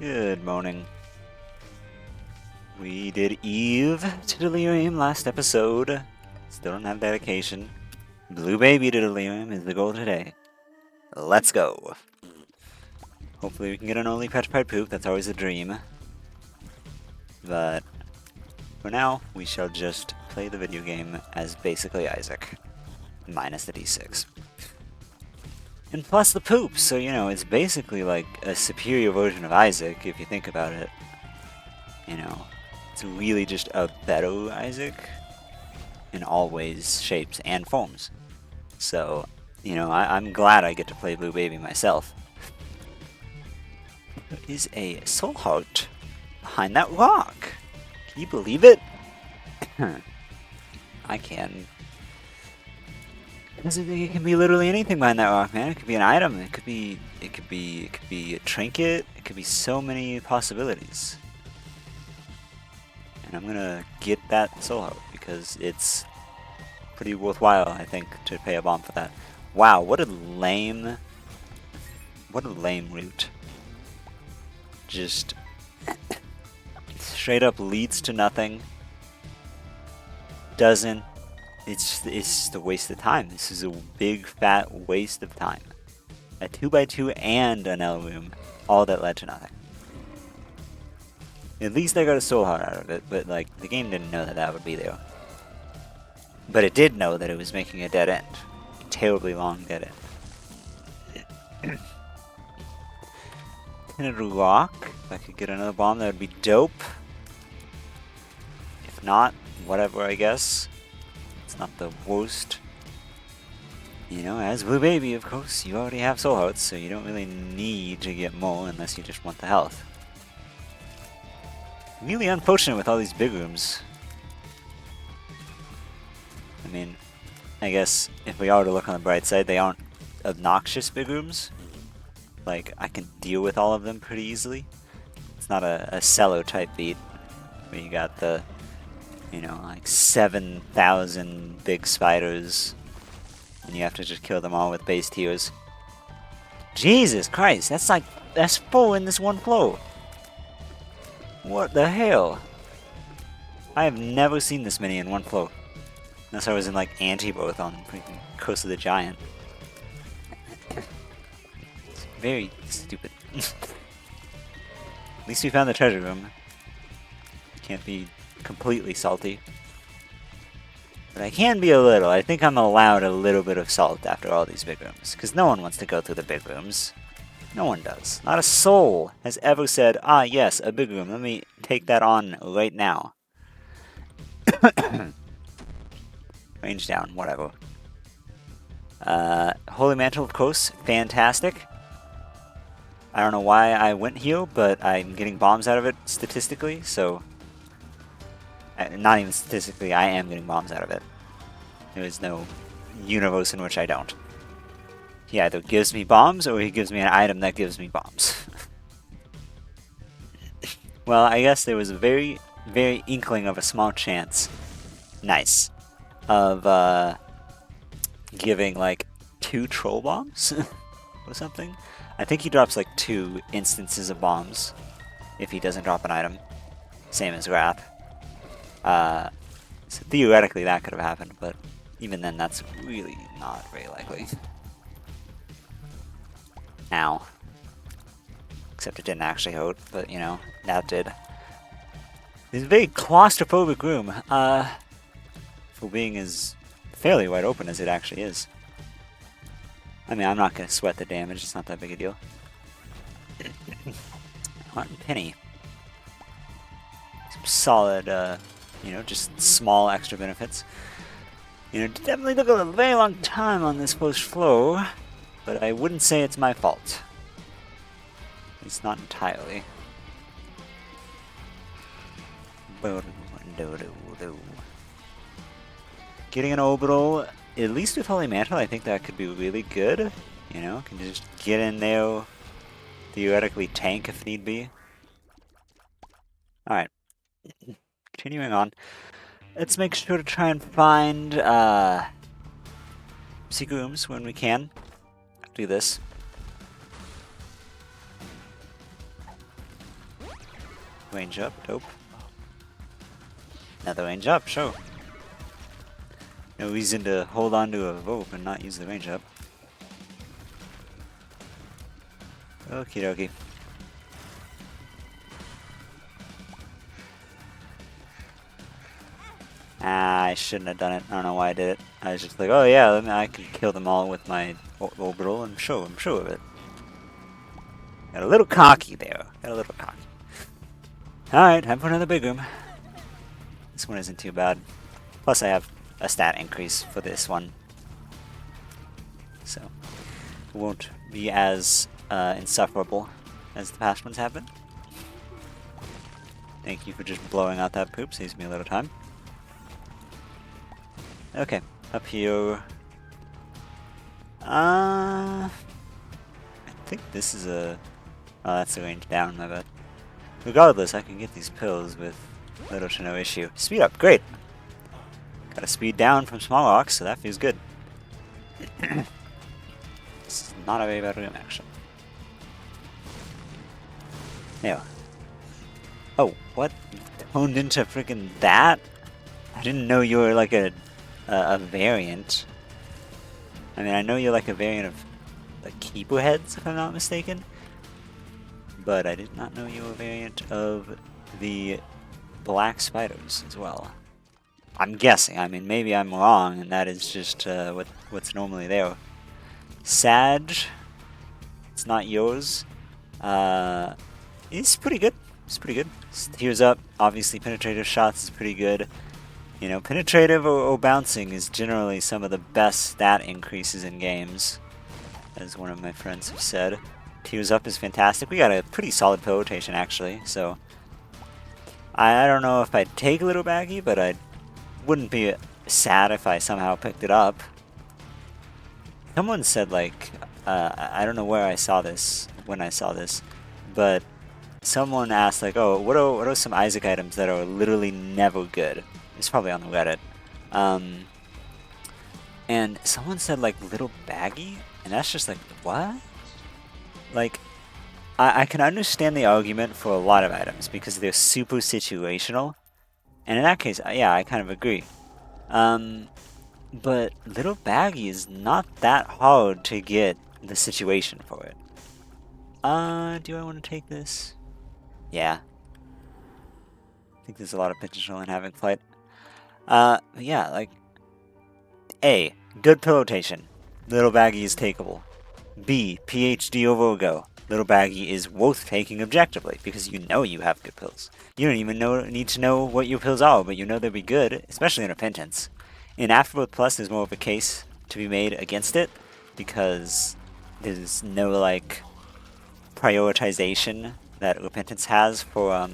Good morning. We did Eve to Delirium last episode. Still don't have dedication. Blue Baby to Delirium is the goal today. Let's go. Hopefully we can get an only petrified poop, that's always a dream. But for now, we shall just play the video game as basically Isaac. Minus the D6. And plus the poop, so you know, it's basically like a superior version of Isaac if you think about it. You know, it's really just a better Isaac in all ways, shapes, and forms. So, you know, I'm glad I get to play Blue Baby myself. There is a soul heart behind that rock. Can you believe it? I can. Because it can be literally anything behind that rock, man. It could be an item. It could be a trinket. It could be so many possibilities. And I'm gonna get that soul heart because it's pretty worthwhile, I think, to pay a bomb for that. Wow, what a lame route. Just straight up leads to nothing. Doesn't. It's just a waste of time. This is a big fat waste of time. A 2x2 and an L room, all that led to nothing. At least I got a soul heart out of it, but like the game didn't know that that would be there. But it did know that it was making a dead end. A terribly long dead end. Tinted rock. If I could get another bomb, that would be dope. If not, whatever, I guess. It's not the worst. You know, as Blue Baby, of course, you already have soul hearts, so you don't really need to get more unless you just want the health. Really unfortunate with all these big rooms. I mean, I guess if we are to look on the bright side, they aren't obnoxious big rooms. Like, I can deal with all of them pretty easily. It's not a cello type beat where you got the, you know, like 7,000 big spiders and you have to just kill them all with base tiers. Jesus Christ, that's 4 in this one flow. What the hell? I have never seen this many in one flow. Unless I was in like Afterbirth on freaking Curse of the Giant. It's very stupid. At least we found the treasure room. Can't be completely salty. But I can be a little. I think I'm allowed a little bit of salt after all these big rooms. Because no one wants to go through the big rooms. No one does. Not a soul has ever said, ah yes, a big room, let me take that on right now. Range down, whatever. Holy Mantle, of course, fantastic. I don't know why I went here, but I'm getting bombs out of it statistically, so... not even statistically, I am getting bombs out of it. There is no universe in which I don't. He either gives me bombs, or he gives me an item that gives me bombs. Well, I guess there was a very, very inkling of a small chance. Nice. Of, giving, like, 2 troll bombs? or something. I think he drops, like, 2 instances of bombs. If he doesn't drop an item. Same as Wrath. So theoretically that could have happened, but even then that's really not very likely. Ow. Except it didn't actually hurt, but you know, that did. It's a very claustrophobic room, for being as fairly wide open as it actually is. I mean, I'm not going to sweat the damage, it's not that big a deal. Martin Penny. Some solid, you know, just small extra benefits. You know, definitely took a very long time on this first flow, but I wouldn't say it's my fault. At least not entirely. Getting an orbital, at least with Holy Mantle, I think that could be really good. You know, can just get in there, theoretically tank if need be. Alright. Continuing on. Let's make sure to try and find secret rooms when we can. Do this. Range up, dope. Another range up, sure. No reason to hold on to a rope and not use the range up. Okie dokie. Ah, I shouldn't have done it. I don't know why I did it. I was just like, oh yeah, I can kill them all with my orbital. I'm sure of it. Got a little cocky there. Got a little cocky. Alright, time for another big room. This one isn't too bad. Plus I have a stat increase for this one. So, it won't be as insufferable as the past ones have been. Thank you for just blowing out that poop. Saves me a little time. Okay, up here. I think this is a... Oh, that's the range down, my bad. Regardless, I can get these pills with little to no issue. Speed up, great! Got a speed down from small rocks, so that feels good. This is not a very bad room, actually. Anyway. Oh, what? Toned into freaking that? I didn't know you were like a variant. I mean, I know you're like a variant of like keeper heads, if I'm not mistaken. But I did not know you were a variant of the black spiders as well. I'm guessing. I mean, maybe I'm wrong, and that is just what's normally there. Sag, it's not yours. It's pretty good. It's pretty good. Tears up. Obviously, penetrative shots is pretty good. You know, penetrative or bouncing is generally some of the best stat increases in games, as one of my friends have said. Tears up is fantastic. We got a pretty solid pill rotation, actually, so I don't know if I'd take a little baggy, but I wouldn't be sad if I somehow picked it up. Someone said, like, I don't know where I saw this, when I saw this, but someone asked, like, oh, what are some Isaac items that are literally never good? It's probably on the Reddit. And someone said, like, little baggy, and that's just like, what? Like, I can understand the argument for a lot of items because they're super situational, and in that case, yeah, I kind of agree. But little baggy is not that hard to get the situation for it. Do I want to take this? Yeah. I think there's a lot of potential in having flight. Yeah, like, A, good pill rotation. Little baggy is takeable. B, PhD over go. Little baggy is worth taking objectively because you know you have good pills. You don't even need to know what your pills are, but you know they'll be good, especially in Repentance. In Afterbirth Plus, there's more of a case to be made against it because there's no, like, prioritization that Repentance has for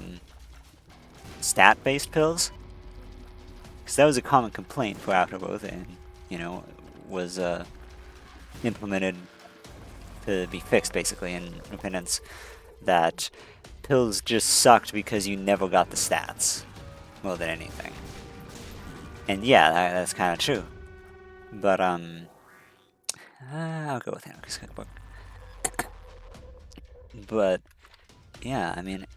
stat-based pills. Because that was a common complaint for Afterbirth, and, you know, was implemented to be fixed, basically, in Repentance, that pills just sucked because you never got the stats, more than anything. And yeah, that's kind of true. But, I'll go with Anarchist Cookbook. But, yeah, I mean,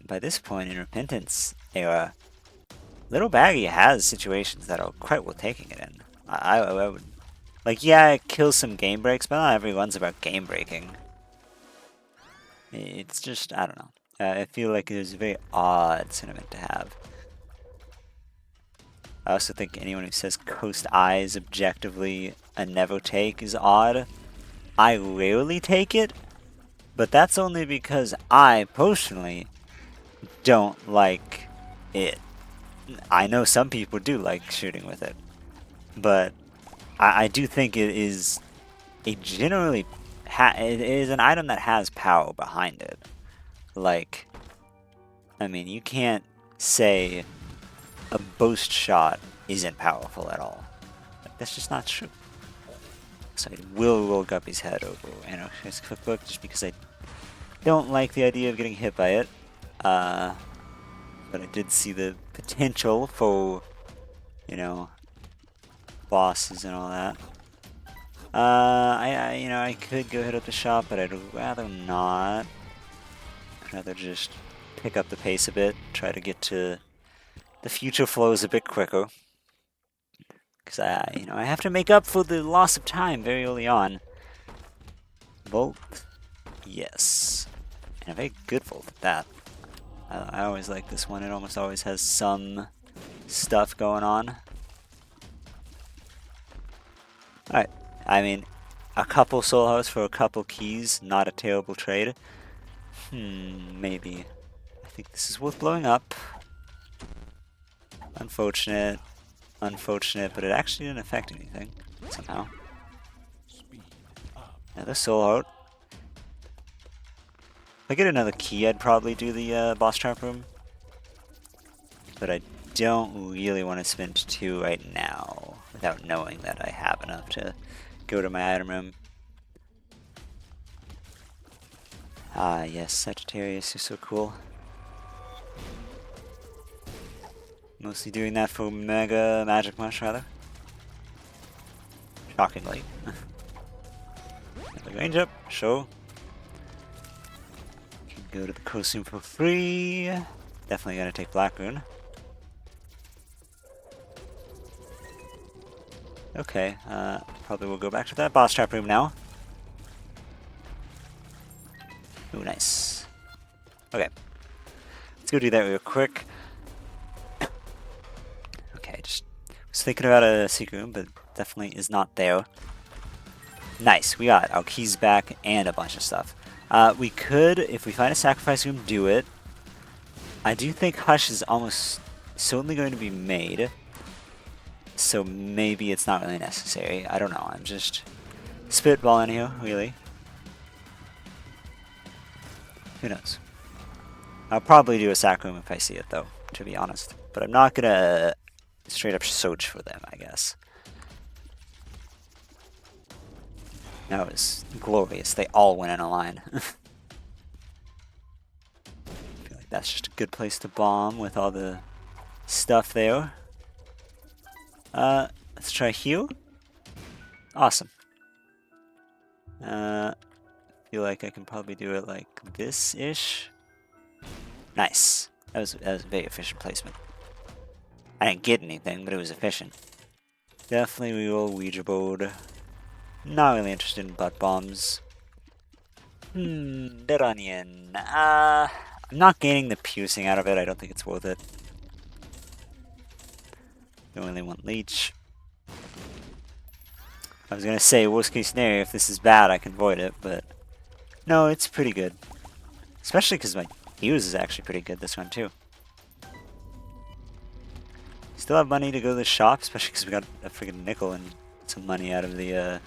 by this point in Repentance era, Little Baggy has situations that are quite worth taking it in. I would... Like, yeah, it kills some game breaks, but not everyone's about game breaking. It's just, I don't know. I feel like it is a very odd sentiment to have. I also think anyone who says Coast Eye is objectively a never take is odd. I rarely take it, but that's only because I, personally, don't like it. I know some people do like shooting with it, but I do think it is a generally it is an item that has power behind it. Like, I mean, you can't say a boast shot isn't powerful at all. Like, that's just not true. So I will roll Guppy's head over Anarchist Cookbook just because I don't like the idea of getting hit by it. But I did see the potential for, you know, bosses and all that. You know, I could go hit up the shop, but I'd rather not. I'd rather just pick up the pace a bit, try to get to the future flows a bit quicker. Because I have to make up for the loss of time very early on. Volt, yes. And a very good volt at that. I always like this one, it almost always has some stuff going on. Alright, I mean, a couple soul hearts for a couple keys, not a terrible trade. Maybe. I think this is worth blowing up. Unfortunate. Unfortunate, but it actually didn't affect anything, somehow. Another soul heart. If I get another key, I'd probably do the boss trap room. But I don't really want to spend 2 right now, without knowing that I have enough to go to my item room. Ah, yes, Sagittarius, you're so cool. Mostly doing that for Mega Magic Mush, rather. Shockingly. Range up, sure. Can go to the costume for free. Definitely gonna take Black Rune. Okay, probably we'll go back to that boss trap room now. Ooh, nice. Okay. Let's go do that real quick. Okay, just was thinking about a secret room, but definitely is not there. Nice, we got our keys back and a bunch of stuff. We could, if we find a sacrifice room, do it. I do think Hush is almost certainly going to be made. So maybe it's not really necessary. I don't know, I'm just spitballing here, really. Who knows? I'll probably do a sac room if I see it, though, to be honest. But I'm not gonna straight up search for them, I guess. That was glorious. They all went in a line. I feel like that's just a good place to bomb with all the stuff there. Let's try heal. Awesome. Feel like I can probably do it like this-ish. Nice. That was a very efficient placement. I didn't get anything, but it was efficient. Definitely reroll Ouija board. Not really interested in butt bombs. Dead onion. I'm not gaining the piercing out of it. I don't think it's worth it. Don't really want leech. I was gonna say, worst case scenario, if this is bad, I can void it, but no, it's pretty good. Especially because my use is actually pretty good this one too. Still have money to go to the shop, especially because we got a freaking nickel and some money out of the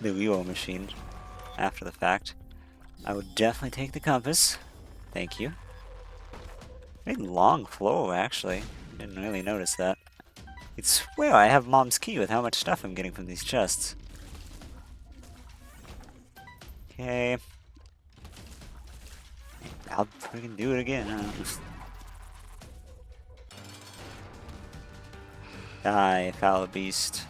reroll machine after the fact. I would definitely take the compass. Thank you. Very long flow, actually. Didn't really notice that. You'd swear I have Mom's key with how much stuff I'm getting from these chests. Okay. I'll freaking do it again, huh? Die, foul beast.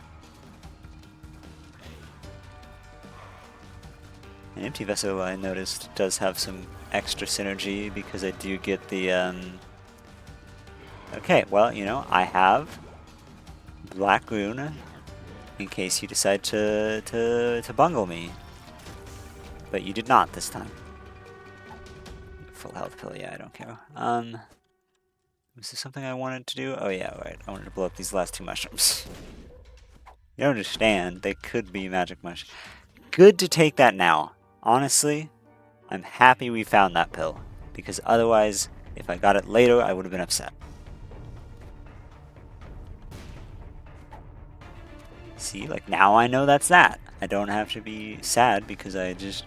An empty vessel, I noticed, does have some extra synergy because I do get the, Okay, well, you know, I have Black Rune in case you decide to bungle me. But you did not this time. Full health pill, yeah, I don't care. Was this something I wanted to do? Oh yeah, right. I wanted to blow up these last 2 mushrooms. You don't understand, they could be magic mush. Good to take that now. Honestly, I'm happy we found that pill. Because otherwise, if I got it later, I would have been upset. See, like now I know that's that. I don't have to be sad because I just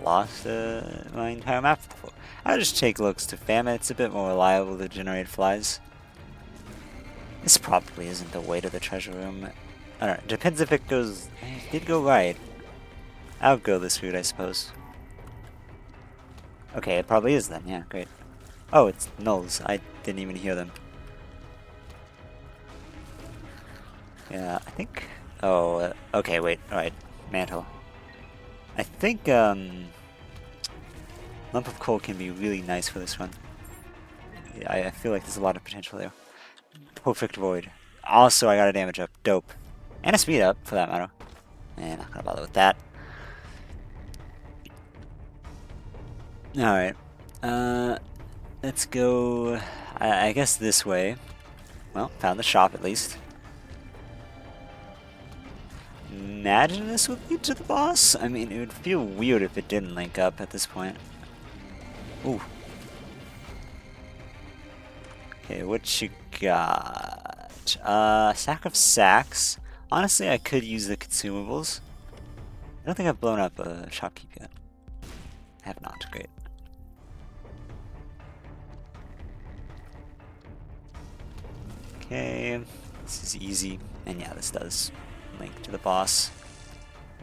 lost my entire map before. I'll just take looks to Famine. It's a bit more reliable to generate flies. This probably isn't the way to the treasure room. I don't know. Depends if it goes. It did go right. I'll go this route, I suppose. Okay, it probably is then. Yeah, great. Oh, it's nulls. I didn't even hear them. Yeah, I think. Oh, okay, wait. Alright, mantle. I think, Lump of coal can be really nice for this one. I feel like there's a lot of potential there. Perfect void. Also, I got a damage up. Dope. And a speed up, for that matter. And not gonna bother with that. Alright. Let's go, I guess this way. Well, found the shop at least. Imagine this would lead to the boss? I mean, it would feel weird if it didn't link up at this point. Ooh. Okay, what you got? Sack of sacks. Honestly, I could use the consumables. I don't think I've blown up a shopkeep yet. I have not. Great. Okay, this is easy. And yeah, this does link to the boss,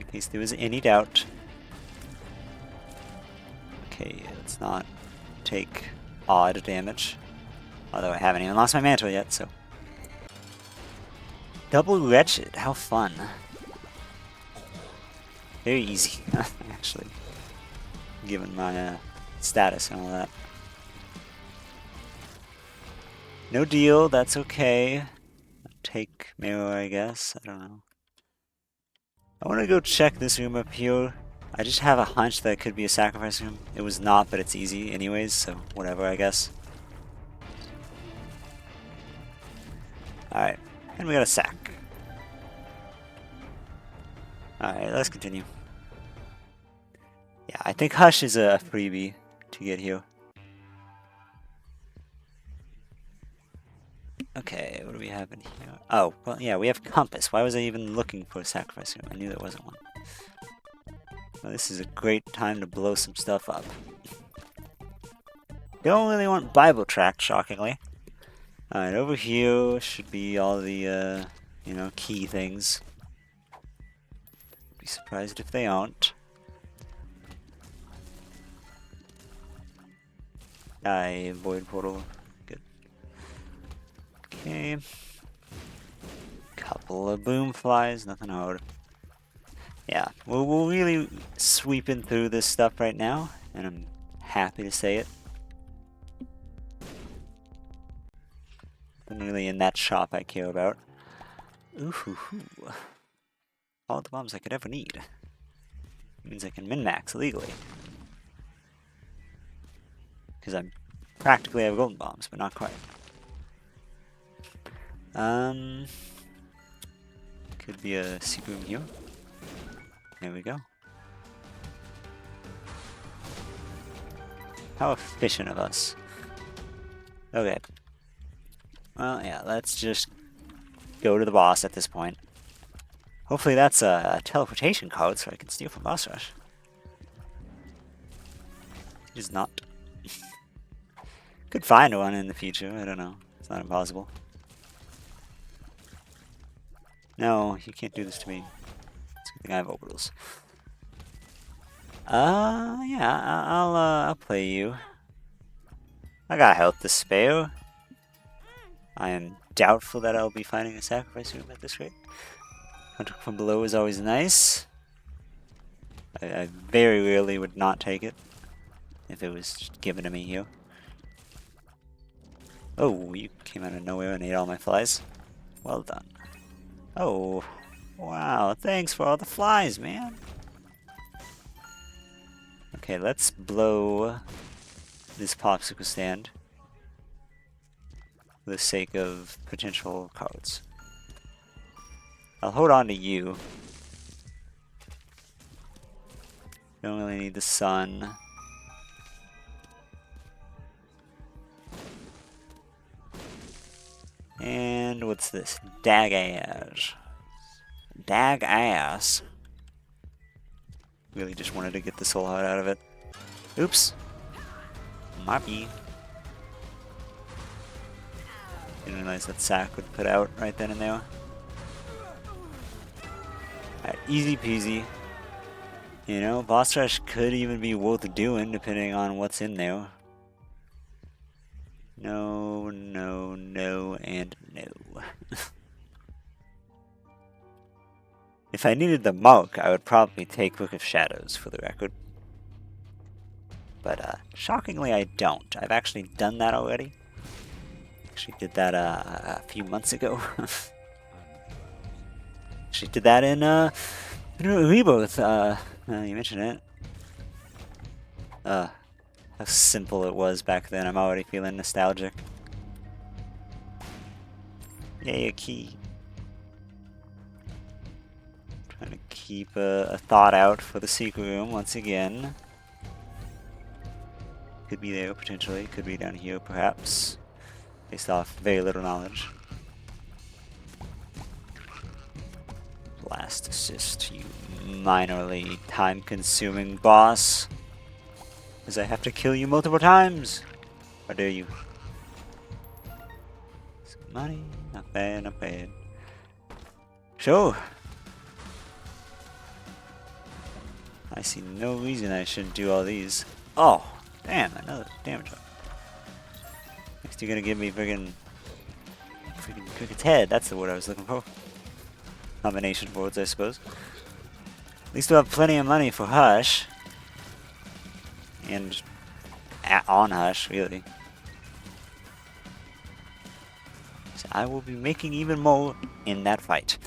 in case there was any doubt. Okay, let's not take odd damage. Although I haven't even lost my mantle yet, so. Double wretched, how fun. Very easy, actually. Given my status and all that. No deal, that's okay. Take mirror, I guess. I don't know. I want to go check this room up here. I just have a hunch that it could be a sacrifice room. It was not, but it's easy anyways, so whatever, I guess. Alright, and we got a sack. Alright, let's continue. Yeah, I think Hush is a freebie to get here. Okay, what do we have in here? Oh, well, yeah, we have Compass. Why was I even looking for a sacrifice room? I knew there wasn't one. Well, this is a great time to blow some stuff up. Don't really want Bible tract, shockingly. Alright, over here should be all the, you know, key things. Be surprised if they aren't. Die, void portal. Good. Okay. Couple of boom flies, nothing hard. Yeah, we're really sweeping through this stuff right now, and I'm happy to say it. Nothing really in that shop I care about. Ooh, hoo, hoo. All the bombs I could ever need. Means I can min-max legally. Because I practically have golden bombs, but not quite. Could be a secret room here. There we go. How efficient of us. Okay. Well, yeah, let's just go to the boss at this point. Hopefully that's a teleportation code so I can steal from boss rush. It is not. Could find one in the future, I don't know. It's not impossible. No, you can't do this to me. It's a good thing I have orbitals. Yeah, I'll play you. I got health to spare. I am doubtful that I'll be finding a sacrifice room at this rate. Hunter from below is always nice. I very rarely would not take it if it was just given to me here. Oh, you came out of nowhere and ate all my flies. Well done. Oh, wow, thanks for all the flies, man. Okay, let's blow this popsicle stand for the sake of potential cards. I'll hold on to you. Don't really need the sun. And what's this? Dag ass. Dag ass. Really just wanted to get the soul heart out of it. Oops. Moppy. Didn't realize that sack would put out right then and there. Alright, easy peasy. You know, boss rush could even be worth doing depending on what's in there. No, no, no, and no. If I needed the mark, I would probably take Book of Shadows for the record. But, shockingly I don't. I've actually done that already. Actually did that a few months ago. Actually did that in Rebirth. You mentioned it. How simple it was back then. I'm already feeling nostalgic. Yay, a key. Trying to keep a thought out for the secret room once again. Could be there potentially, could be down here perhaps. Based off very little knowledge. Blast assist, you minorly time-consuming boss. Because I have to kill you multiple times. Or dare you? Some money, not bad, not bad. Sure. I see no reason I shouldn't do all these. Oh, damn, another damage up. Next you're gonna give me freaking cricket's head. That's the word I was looking for. Combination words, I suppose. At least we'll have plenty of money for Hush. And on Hush, really. So I will be making even more in that fight.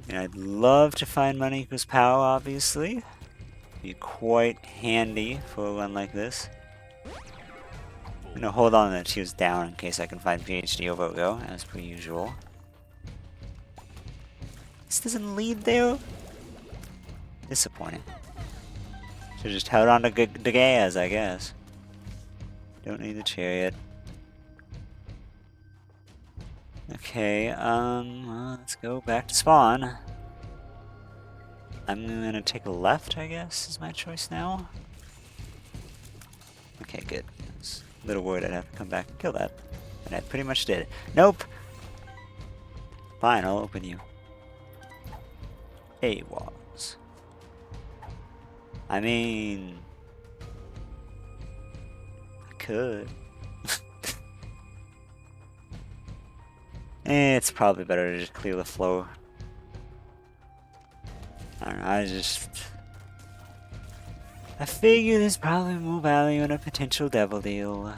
And I'd love to find money equals power, obviously. Be quite handy for a run like this. I'm gonna hold on that she was down in case I can find PhD over go, as per usual. This doesn't lead there? Disappointing. Should've just held on to the gas, I guess. Don't need the chariot. Okay, well, let's go back to spawn. I'm gonna take a left, I guess, is my choice now. Okay, good. I was a little worried I'd have to come back and kill that. And I pretty much did. Nope! Fine, I'll open you. Hey, walls. I mean... I could. It's probably better to just clear the flow. I don't know, I figure there's probably more value in a potential devil deal.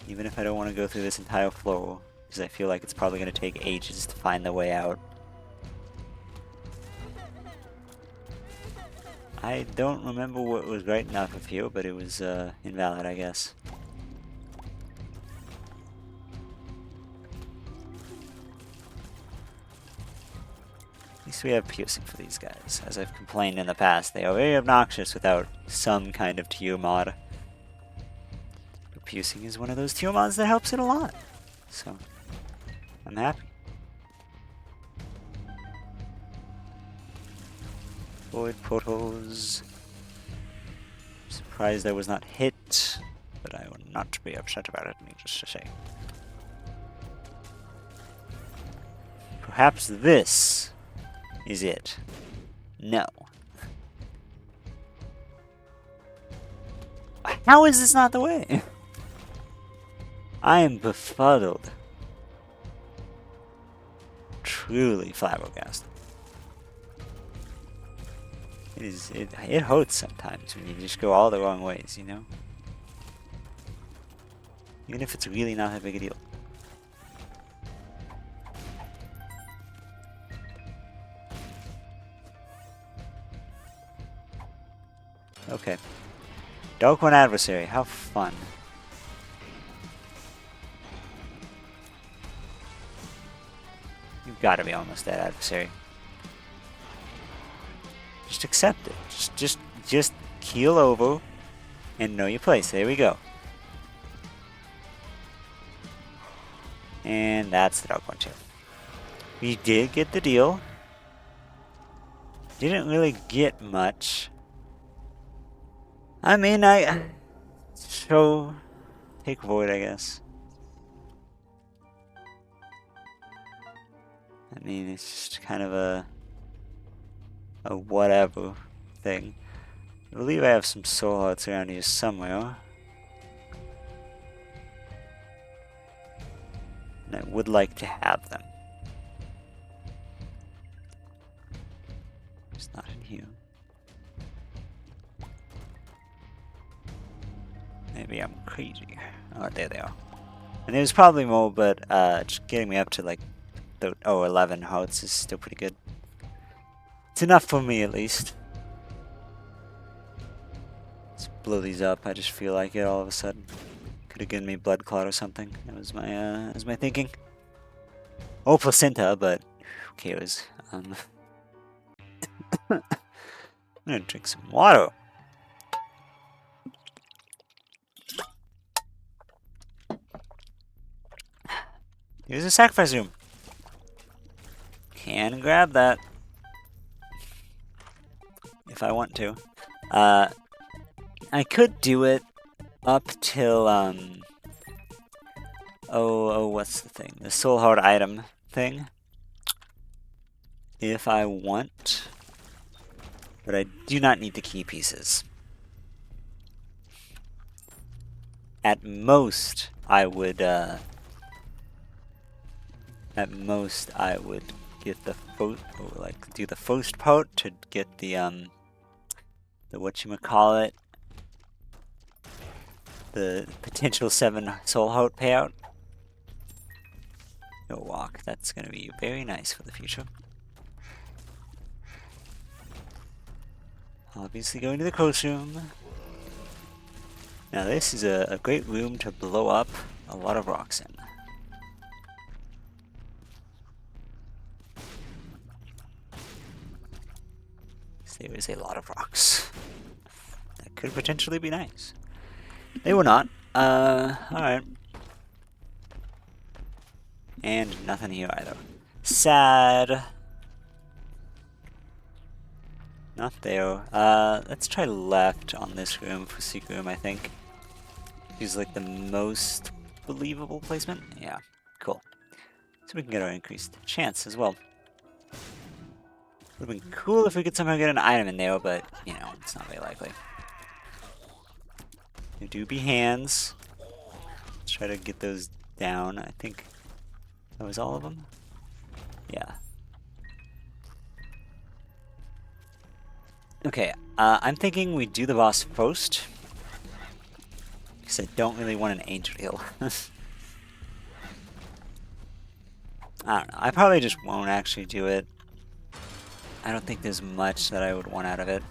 Even if I don't want to go through this entire flow. Because I feel like it's probably going to take ages to find the way out. I don't remember what was right enough of here, but it was invalid, I guess. At least we have piercing for these guys. As I've complained in the past, they are very obnoxious without some kind of tier mod. But piercing is one of those tier mods that helps it a lot. So, I'm happy. Void portals. Surprised I was not hit, but I will not be upset about it, needless to say. Perhaps this is it. No. How is this not the way? I am befuddled. Truly flabbergasted. It hurts sometimes when you just go all the wrong ways, you know? Even if it's really not that big a deal. Okay. Dark One Adversary, how fun. You've got to be almost that adversary. Just accept it. Just keel over and know your place. There we go. And that's the Dark One too. We did get the deal. Didn't really get much. I mean, so take Void, I guess. I mean, it's just kind of a whatever thing. I believe I have some soul hearts around here somewhere. And I would like to have them. It's not in here. Maybe I'm crazy. Oh, there they are. And there's probably more, but just getting me up to like 11 hearts is still pretty good. It's enough for me at least. Let's blow these up. I just feel like it all of a sudden. Could have given me blood clot or something. That was my thinking. Or placenta, but who cares? I'm gonna drink some water. Here's a sacrifice room. Can grab that if I want to. I could do it up till what's the thing? The soul heart item thing. If I want, but I do not need the key pieces. At most, I would get the do the first part to get the whatchamacallit, the potential 7 soul heart payout. No walk. That's gonna be very nice for the future. Obviously going to the coast room. Now this is a great room to blow up a lot of rocks in. There is a lot of rocks. That could potentially be nice. They were not. Alright. And nothing here either. Sad. Not there. Let's try left on this room for secret room, I think. Seems like the most believable placement. Yeah, cool. So we can get our increased chance as well. Would have been cool if we could somehow get an item in there, but, you know, it's not very likely. There do be hands. Let's try to get those down. I think that was all of them. Yeah. Okay, I'm thinking we do the boss first. Because I don't really want an angel heal. I don't know. I probably just won't actually do it. I don't think there's much that I would want out of it.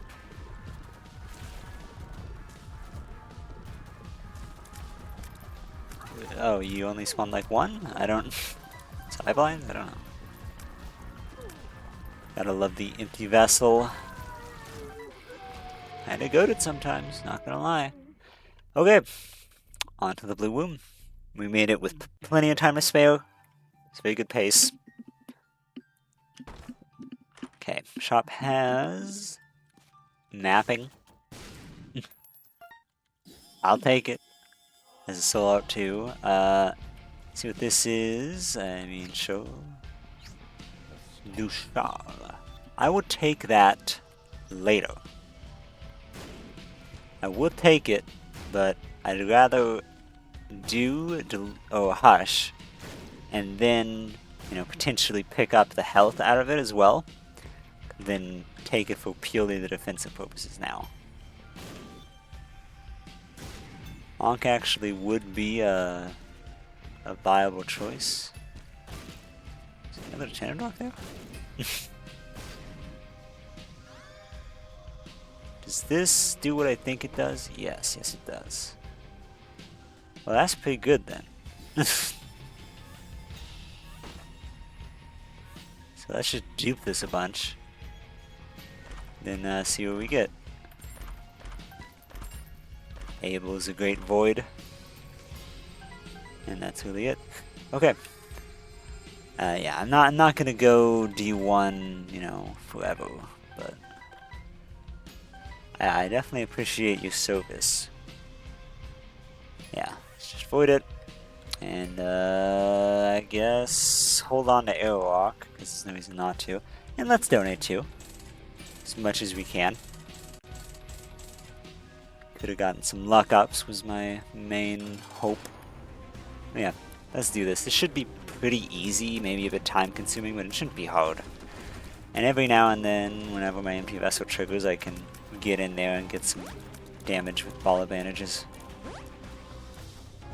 Oh, you only spawn like one? I don't... Sideblind? I don't know. Gotta love the empty vessel. Kinda goated sometimes, not gonna lie. Okay, on to the blue womb. We made it with plenty of time to spare. It's a very good pace. Okay, shop has mapping. I'll take it as a soul out too. See what this is. I mean, sure. Dushal. I would take that later. I would take it, but I'd rather do Hush, and then, you know, potentially pick up the health out of it as well, than take it for purely the defensive purposes now. Ankh actually would be a viable choice. Is there another Tandem Rock there? Does this do what I think it does? Yes, yes it does. Well, that's pretty good then. So let's just dupe this a bunch. Then see what we get. Abel is a great void. And that's really it. Okay. Yeah, I'm not gonna go D1, you know, forever, but I definitely appreciate your service. Yeah, let's just void it. And I guess hold on to Airwalk, because there's no reason not to. And let's donate too. As much as we can. Could have gotten some luck ups was my main hope. Yeah, let's do this. This should be pretty easy, maybe a bit time consuming, but it shouldn't be hard. And every now and then, whenever my MP Vessel triggers, I can get in there and get some damage with ball advantages.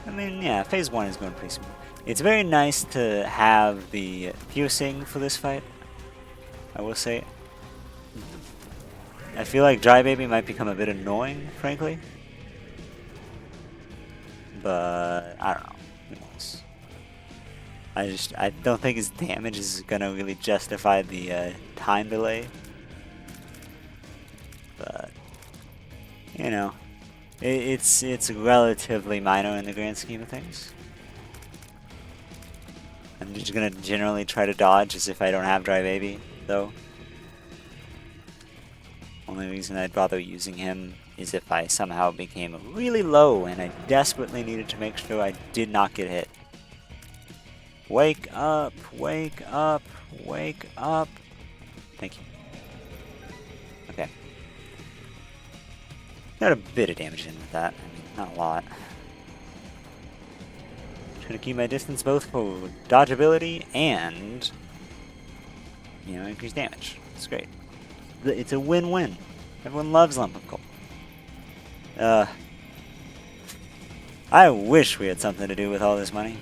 I mean, yeah, phase 1 is going pretty smooth. It's very nice to have the piercing for this fight, I will say. I feel like Dry Baby might become a bit annoying, frankly. But, I don't know. Who knows? I don't think his damage is gonna really justify the time delay. But, you know, it's relatively minor in the grand scheme of things. I'm just gonna generally try to dodge as if I don't have Dry Baby, though. Only reason I'd bother using him is if I somehow became really low and I desperately needed to make sure I did not get hit. Wake up, wake up, wake up. Thank you. Okay. Got a bit of damage in with that. I mean, not a lot. Trying to keep my distance both for dodgeability and, you know, increased damage. It's great. It's a win-win. Everyone loves Lump of Coal. I wish we had something to do with all this money.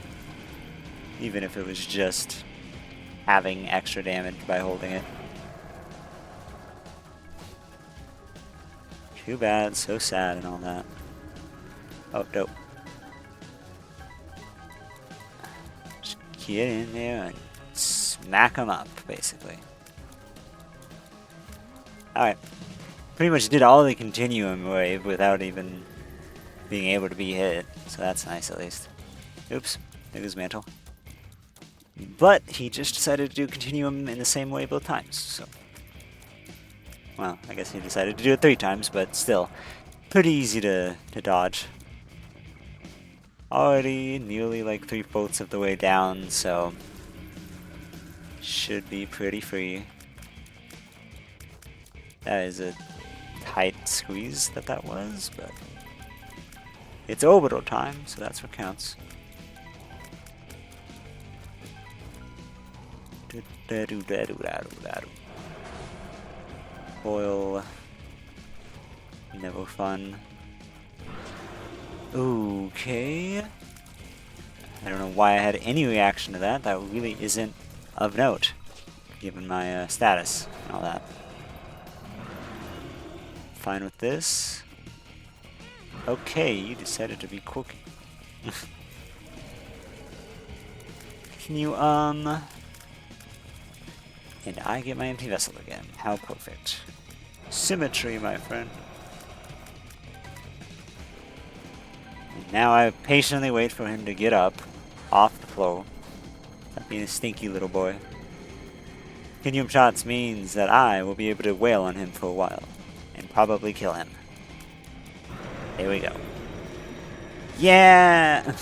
Even if it was just having extra damage by holding it. Too bad, so sad and all that. Oh, dope. Just get in there and smack them up, basically. Alright. Pretty much did all the continuum wave without even being able to be hit, so that's nice at least. Oops, there goes Mantle. But he just decided to do continuum in the same way both times, so. Well, I guess he decided to do it 3 times, but still, pretty easy to dodge. Already nearly like 3/4 of the way down, so should be pretty free. That is a tight squeeze that was, but it's orbital time, so that's what counts. Foil. Never fun. Okay. I don't know why I had any reaction to that. That really isn't of note, given my status and all that. Fine with this. Okay, you decided to be quirky. Can you, And I get my empty vessel again. How perfect. Symmetry, my friend. And now I patiently wait for him to get up off the floor. Stop being a stinky little boy. Continuum shots means that I will be able to wail on him for a while. And probably kill him. There we go. Yeah!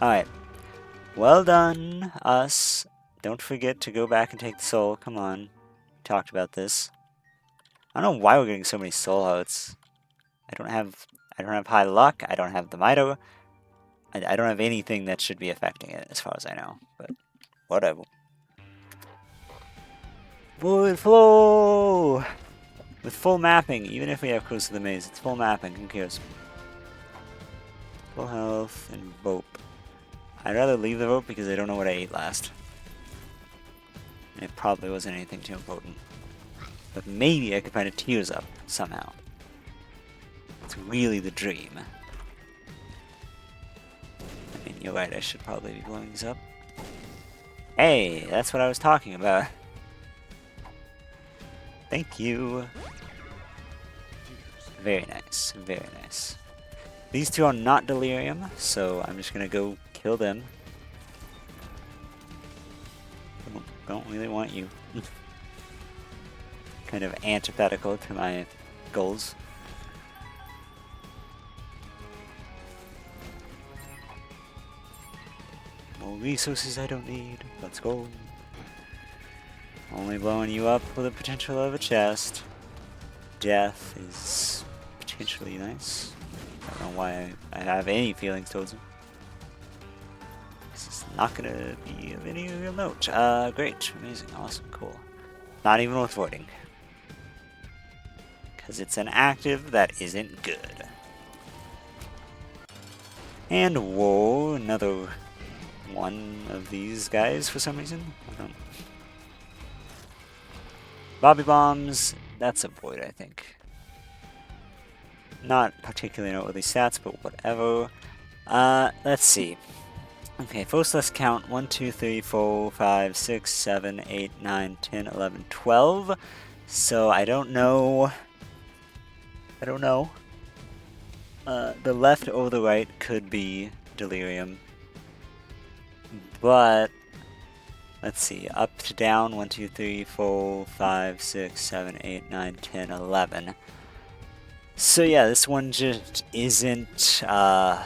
Alright. Well done, us. Don't forget to go back and take the soul. Come on. We talked about this. I don't know why we're getting so many soul hearts. I don't have high luck. I don't have the Mito. I don't have anything that should be affecting it, as far as I know. But whatever. Void flow! With full mapping, even if we have Cruise to the Maze, it's full mapping. Who cares? Full health and Vope. I'd rather leave the Vope because I don't know what I ate last. And it probably wasn't anything too important. But maybe I could find a Tears Up somehow. It's really the dream. I mean, you're right, I should probably be blowing these up. Hey, that's what I was talking about. Thank you. Very nice, very nice. These two are not Delirium, so I'm just gonna go kill them. Don't really want you. Kind of antithetical to my goals. More resources I don't need. Let's go. Only blowing you up with the potential of a chest. Death is potentially nice. I don't know why I have any feelings towards him. This is not gonna be of any real note. Great, amazing, awesome, cool. Not even worth voiding. Because it's an active that isn't good. And whoa, another one of these guys for some reason. I don't. Bobby bombs. That's a void, I think. Not particularly noteworthy stats, but whatever. Let's see. Okay, first let's count 1, 2, 3, 4, 5, 6, 7, 8, 9, 10, 11, 12. So I don't know. The left or the right could be delirium. But let's see. Up to down 1, 2, 3, 4, 5, 6, 7, 8, 9, 10, 11. So yeah, this one just isn't the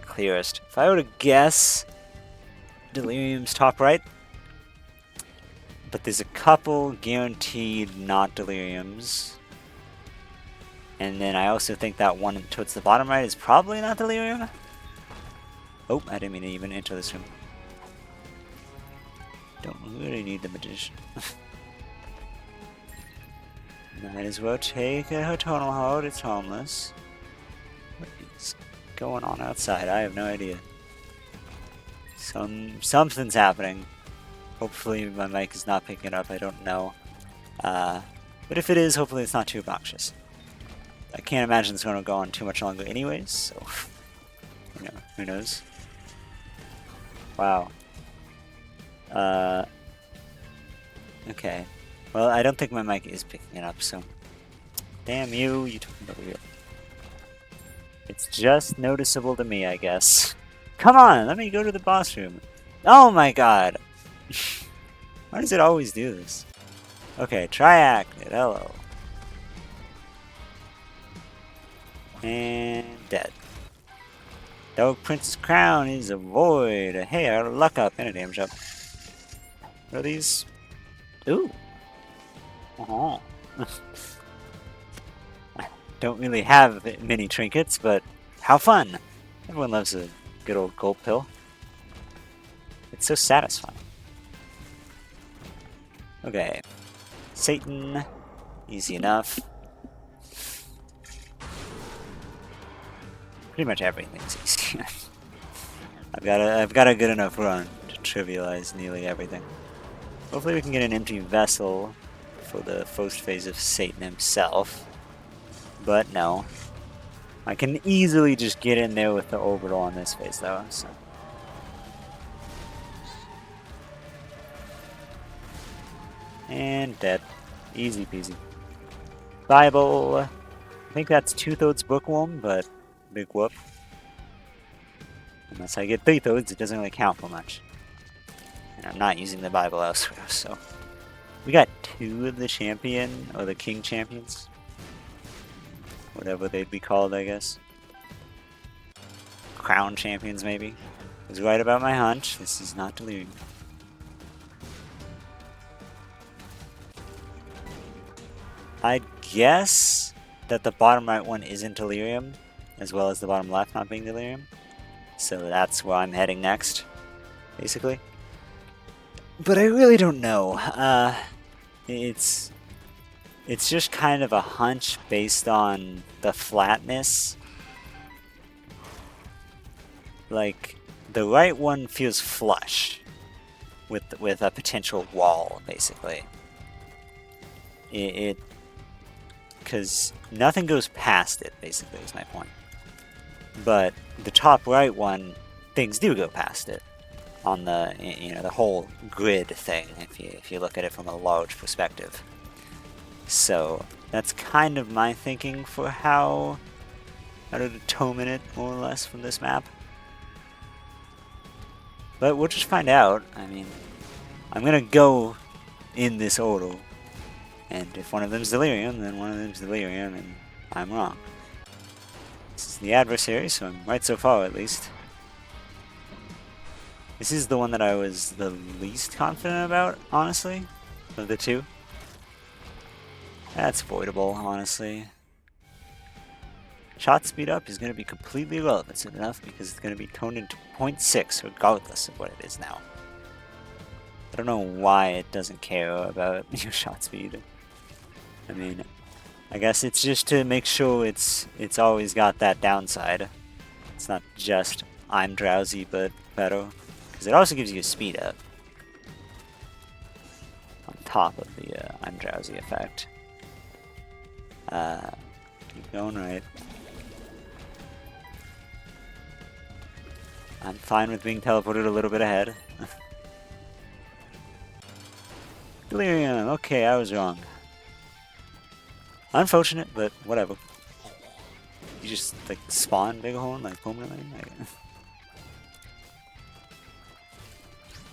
clearest. If I were to guess, delirium's top right. But there's a couple guaranteed not deliriums. And then I also think that one towards the bottom right is probably not delirium. Oh, I didn't mean to even enter this room. Don't really need the magician. Might as well take her tonal heart, it's harmless. What is going on outside? I have no idea. Something's happening. Hopefully my mic is not picking it up, I don't know. But if it is, hopefully it's not too obnoxious. I can't imagine it's going to go on too much longer anyways, so... you know, who knows? Wow. Okay. Well, I don't think my mic is picking it up, so... Damn you, you took me over here. It's just noticeable to me, I guess. Come on, let me go to the boss room. Oh my god! Why does it always do this? Okay, triacted, hello. And dead. Dog Prince's crown is a void. Hey, I luck up and a damage up. What are these? Ooh. Oh. I don't really have many trinkets, but how fun! Everyone loves a good old gold pill. It's so satisfying. Okay. Satan. Easy enough. Pretty much everything's easy. I've got a good enough run to trivialize nearly everything. Hopefully we can get an empty vessel for the first phase of Satan himself. But no. I can easily just get in there with the orbital on this phase though, so. And dead. Easy peasy. Bible. I think that's 2/3 bookworm, but big whoop. Unless I get 3/3, it doesn't really count for much. And I'm not using the Bible elsewhere, so. We got 2 of the champion, or the king champions. Whatever they'd be called, I guess. Crown champions, maybe. I was right about my hunch. This is not delirium. I'd guess that the bottom right one isn't delirium, as well as the bottom left not being delirium. So that's where I'm heading next, basically. But I really don't know. It's just kind of a hunch based on the flatness. Like, the right one feels flush with a potential wall, basically. Because nothing goes past it, basically, is my point. But the top right one, things do go past it on the, you know, the whole grid thing, if you look at it from a large perspective. So that's kind of my thinking for how to determine it, more or less, from this map. But we'll just find out. I mean, I'm gonna go in this order. And if one of them's delirium, then one of them's delirium, and I'm wrong. This is the adversary, so I'm right so far, at least. This is the one that I was the least confident about, honestly, of the 2. That's avoidable, honestly. Shot speed up is going to be completely irrelevant soon enough, because it's going to be toned into 0.6, regardless of what it is now. I don't know why it doesn't care about your shot speed. I mean, I guess it's just to make sure it's always got that downside. It's not just I'm drowsy, but better. Because it also gives you a speed up. On top of the I'm drowsy effect. Keep going right. I'm fine with being teleported a little bit ahead. Delirium, okay, I was wrong. Unfortunate, but whatever. You just like spawn Bighorn like permanently? Like,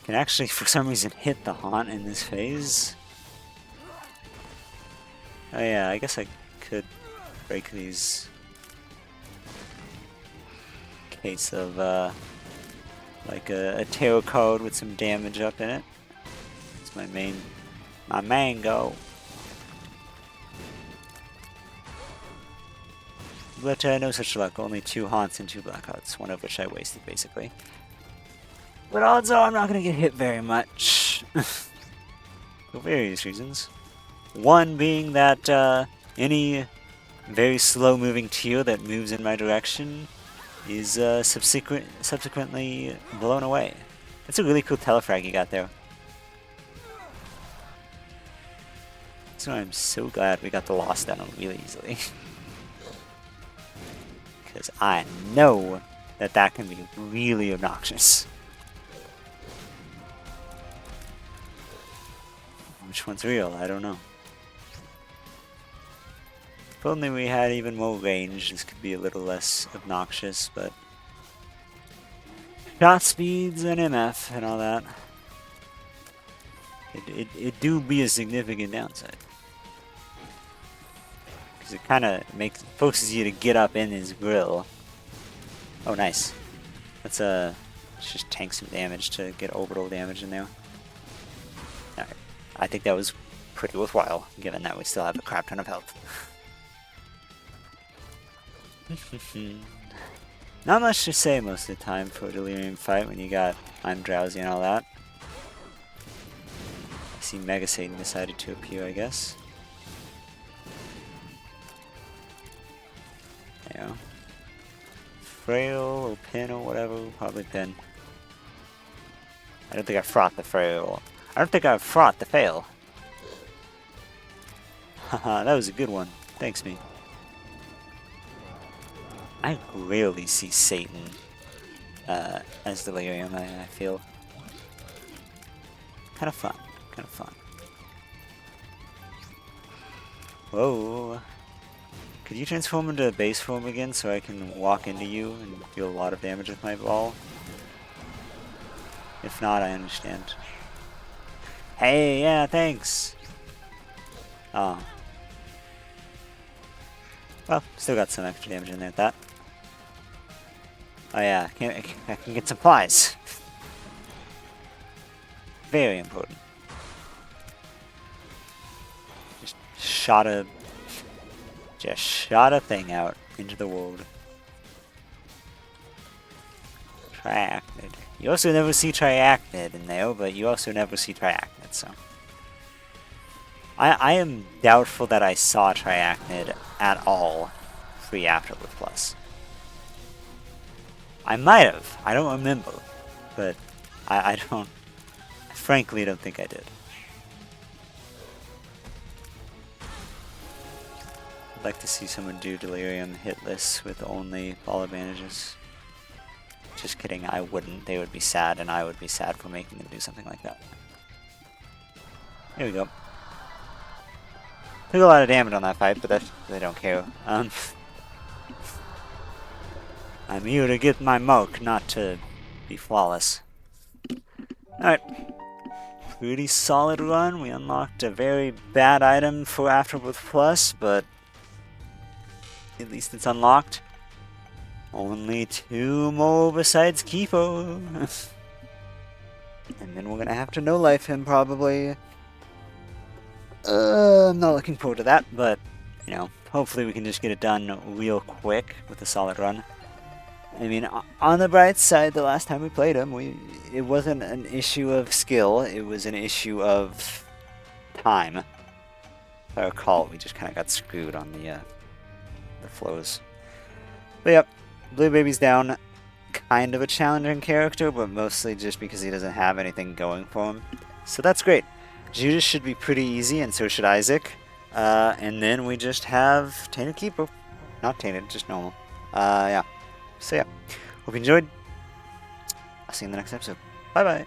can actually for some reason hit the haunt in this phase. Oh yeah, I guess I could break these in case of like a tarot card with some damage up in it. It's my mango. But no such luck, only 2 haunts and 2 blackouts, one of which I wasted basically. But odds are I'm not going to get hit very much. For various reasons. One being that any very slow moving tier that moves in my direction is subsequently blown away. That's a really cool telefrag you got there. So I'm so glad we got the loss down really easily. Because I know that that can be really obnoxious. Which one's real? I don't know. If only we had even more range, this could be a little less obnoxious, but... shot speeds and MF and all that. It do be a significant downside. Because it kind of forces you to get up in his grill. Oh, nice. Let's just tank some damage to get orbital damage in there. Alright. I think that was pretty worthwhile, given that we still have a crap ton of health. Not much to say most of the time for a Delirium fight when you got I'm drowsy and all that. I see Mega Satan decided to appear, I guess. There you go. Frail or Pin or whatever, probably Pin. I don't think I fraught the Frail. I don't think I fraught the Fail. Haha, that was a good one. Thanks, me. I rarely see Satan as Delirium, I feel. Kind of fun. Kind of fun. Whoa. Could you transform into base form again so I can walk into you and deal a lot of damage with my ball? If not, I understand. Hey, yeah, thanks! Oh. Well, still got some extra damage in there with that. Oh yeah, I can get supplies. Very important. Just shot a thing out into the world. Triachnid. You also never see Triachnid in there, but you also never see Triachnid, so. I am doubtful that I saw Triachnid at all pre-Afterbirth Plus. I might have. I don't remember. But I frankly don't think I did. I'd like to see someone do Delirium hitless with only ball advantages. Just kidding, I wouldn't. They would be sad, and I would be sad for making them do something like that. Here we go. Took a lot of damage on that fight, but they don't care. I'm here to get my milk, not to be flawless. Alright. Pretty solid run. We unlocked a very bad item for Afterbirth Plus, but at least it's unlocked. Only 2 more besides Kifo. And then we're gonna have to no-life him, probably. I'm not looking forward to that, but, you know, hopefully we can just get it done real quick with a solid run. I mean, on the bright side, the last time we played him, it wasn't an issue of skill, it was an issue of time. If I recall, we just kind of got screwed on the flows. But yep, Blue Baby's down, kind of a challenging character, but mostly just because he doesn't have anything going for him. So that's great. Judas should be pretty easy, and so should Isaac. And then we just have Tainted Keeper. Not Tainted, just normal. Yeah. So yeah. Hope you enjoyed. I'll see you in the next episode. Bye bye.